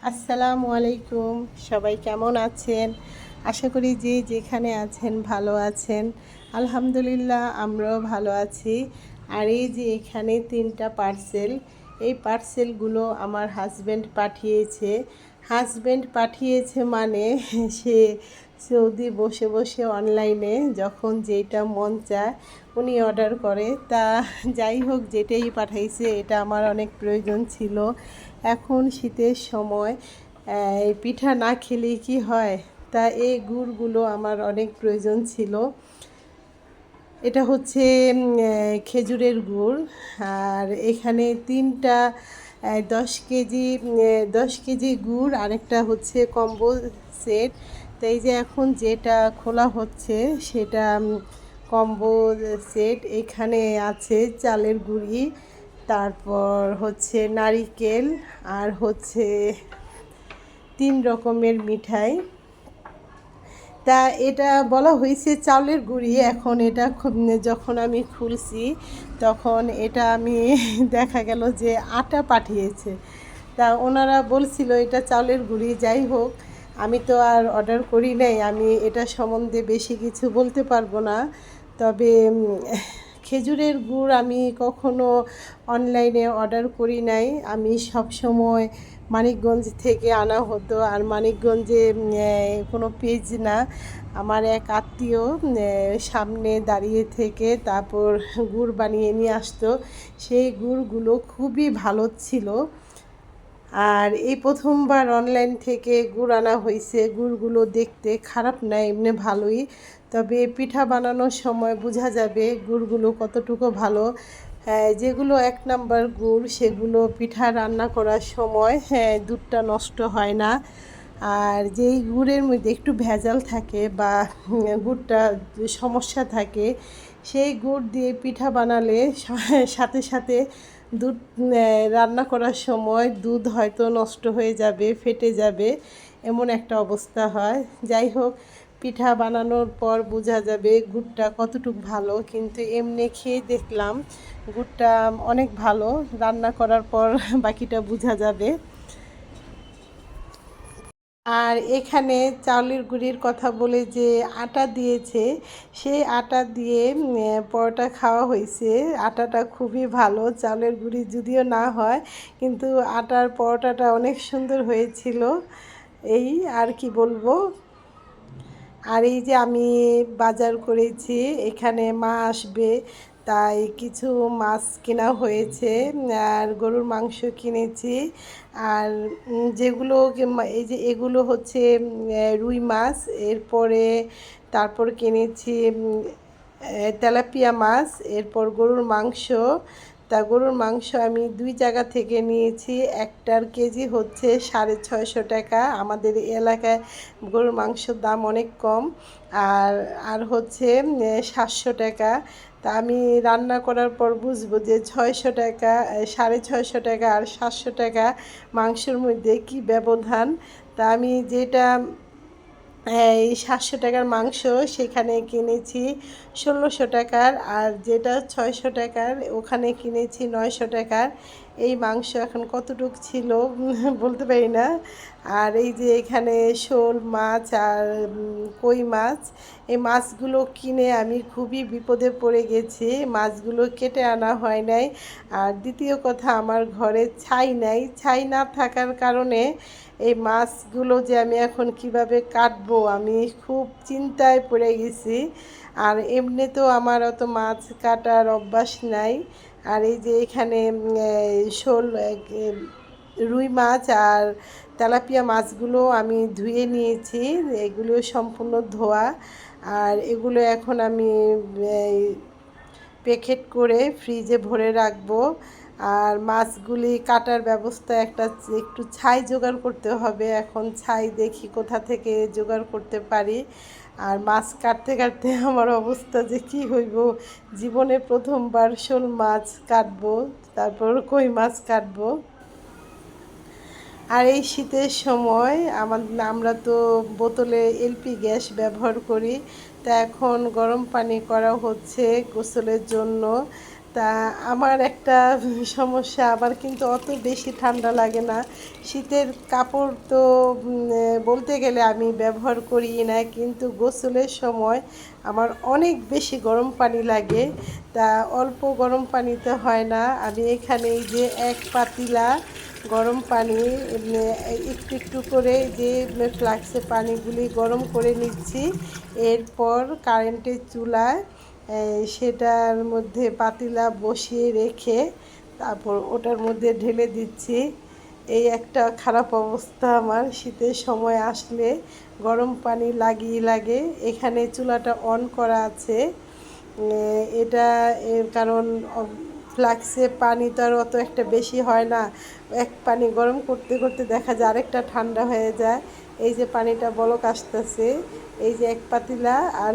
আসসালামু আলাইকুম। সবাই কেমন আছেন? আশা করি যে যেখানে আছেন ভালো আছেন। আলহামদুলিল্লাহ আমরাও ভালো আছি। আর এই যে এখানে ৩টা পার্সেল, এই পার্সেলগুলো আমার হাজব্যান্ড পাঠিয়েছে। হাজব্যান্ড পাঠিয়েছে মানে সে সৌদি বসে বসে অনলাইনে যখন যেটা মন চায় উনি অর্ডার করে। তা যাই হোক, যেটাই পাঠাইছে এটা আমার অনেক প্রয়োজন ছিল। এখন শীতের সময় এই পিঠা না খেলে কি হয়, তা এই গুড়গুলো আমার অনেক প্রয়োজন ছিল। এটা হচ্ছে খেজুরের গুড়। আর এখানে 3টা 10 কেজি 10 কেজি গুড়, আরেকটা হচ্ছে কম্বো সেট। তো এই যে এখন যেটা খোলা হচ্ছে সেটা কম্বো সেট। এখানে আছে চালের গুঁড়ি, তারপর হচ্ছে নারিকেল, আর হচ্ছে 3 রকমের মিঠাই। তা এটা বলা হয়েছে চালের গুঁড়ি। এখন এটা যখন আমি খুলছি তখন এটা আমি দেখা গেল যে আটা পাঠিয়েছে। তা ওনারা বলছিল এটা চালের গুঁড়ি। যাই হোক, আমি তো আর অর্ডার করি নাই, আমি এটা সম্বন্ধে বেশি কিছু বলতে পারবো না। তবে খেজুরের গুড় আমি কখনো অনলাইনে অর্ডার করি নাই। আমি সব সময় মানিকগঞ্জ থেকে আনা হতো। আর মানিকগঞ্জে কোনো পেজ না, আমার এক আত্মীয় সামনে দাঁড়িয়ে থেকে তারপর গুড় বানিয়ে নিয়ে আসতো। সেই গুড়গুলো খুবই ভালো ছিল। আর এই প্রথমবার অনলাইন থেকে গুড় আনা হয়েছে। গুড়গুলো দেখতে খারাপ না, এমনি ভালোই। তবে পিঠা বানানোর সময় বোঝা যাবে গুড়গুলো কতটুকু ভালো। যেগুলো 1 নাম্বার গুড় সেগুলো পিঠা রান্না করার সময় দুধটা নষ্ট হয় না। আর যেই গুড়ের মধ্যে একটু ভেজাল থাকে বা গুড়টা সমস্যা থাকে, সেই গুড় দিয়ে পিঠা বানালে সাথে সাথে দুধ রান্না করার সময় দুধ হয়তো নষ্ট হয়ে যাবে, ফেটে যাবে, এমন একটা অবস্থা হয়। যাই হোক, পিঠা বানানোর পর বোঝা যাবে গুড়টা কতটুকু ভালো। কিন্তু এমনি খেয়ে দেখলাম গুড়টা অনেক ভালো। রান্না করার পর বাকিটা বোঝা যাবে। আর এখানে চাউলের গুঁড়ির কথা বলে যে আটা দিয়েছে, সেই আটা দিয়ে পরোটা খাওয়া হয়েছে। আটাটা খুবই ভালো, চাউলের গুঁড়ি যদিও না হয়, কিন্তু আটার পরোটাটা অনেক সুন্দর হয়েছিল। এই আর কি বলবো। আর এই যে আমি বাজার করেছি, এখানে মা আসবে, তাই কিছু মাছ কেনা হয়েছে। আর গরুর মাংস কিনেছি। আর যেগুলো এই যে এগুলো হচ্ছে রুই মাছ। এরপরে তারপর কিনেছি তেলাপিয়া মাছ, এরপর গরুর মাংস। তা গরুর মাংস আমি 2 জায়গা থেকে নিয়েছি। একটার কেজি হচ্ছে 650 টাকা। আমাদের এলাকায় গরুর মাংসের দাম অনেক কম। আর আর হচ্ছে 700 টাকা। তা আমি রান্না করার পর বুঝবো যে 600 টাকা, 650 টাকা আর 700 টাকা মাংসের মধ্যে কি ব্যবধান। তা আমি যেটা এই 700 টাকার মাংস সেখানে কিনেছি 1600 টাকার, আর যেটা 600 টাকার ওখানে কিনেছি 900 টাকার। এই মাংস এখন কতটুক ছিল বলতে পারি না। আর এই যে এখানে শোল মাছ আর কই মাছ, এই মাছগুলো কিনে আমি খুবই বিপদে পড়ে গেছি। মাছগুলো কেটে আনা হয় নাই। আর দ্বিতীয় কথা, আমার ঘরে ছাই নাই। ছাই না থাকার কারণে এই মাছগুলো যে আমি এখন কিভাবে কাটবো, আমি খুব চিন্তায় পড়ে গেছি। আর এমনিতেও আমার অত মাছ কাটার অভ্যাস নাই। আর এই যে এখানে শোল রুই মাছ আর তেলাপিয়া মাছগুলো আমি ধুয়ে নিয়েছি। এগুলো সম্পূর্ণ ধোয়া। আর এগুলো এখন আমি প্যাকেট করে ফ্রিজে ভরে রাখবো। আর মাছগুলি কাটার ব্যবস্থা একটু ছাই জোগাড় করতে হবে। এখন ছাই দেখি কোথা থেকে জোগাড় করতে পারি। আর মাছ কাটতে কাটতে আমার অবস্থা যে কী হইব। জীবনে প্রথমবার শোল মাছ কাটবো, তারপর কই মাছ কাটবো। আর এই শীতের সময় আমরা তো বোতলে এলপি গ্যাস ব্যবহার করি। তা এখন গরম পানি করা হচ্ছে গোসলের জন্য। তা আমার একটা সমস্যা, আমার কিন্তু অত বেশি ঠান্ডা লাগে না। শীতের কাপড় তো বলতে গেলে আমি ব্যবহার করি না, কিন্তু গোসলের সময় আমার অনেক বেশি গরম পানি লাগে। তা অল্প গরম পানিতে হয় না, আমি এখানে এই যে এক পাতিলা গরম পানি একটু একটু করে যে ফ্লাক্সে পানিগুলি গরম করে নিচ্ছি। এরপর কারেন্টের চুলায় সেটার মধ্যে পাতিলা বসিয়ে রেখে তারপর ওটার মধ্যে ঢেলে দিচ্ছি। এই একটা খারাপ অবস্থা আমার, শীতের সময় আসলে গরম পানি লাগে। এখানে চুলাটা অন করা আছে, এটা এর কারণ ফ্লাক্সে পানি তো আর অত একটা বেশি হয় না, এক পানি গরম করতে করতে দেখা যায় আরেকটা ঠান্ডা হয়ে যায়। এই যে পানিটা বলক আসতেছে, এই যে এক পাতিলা আর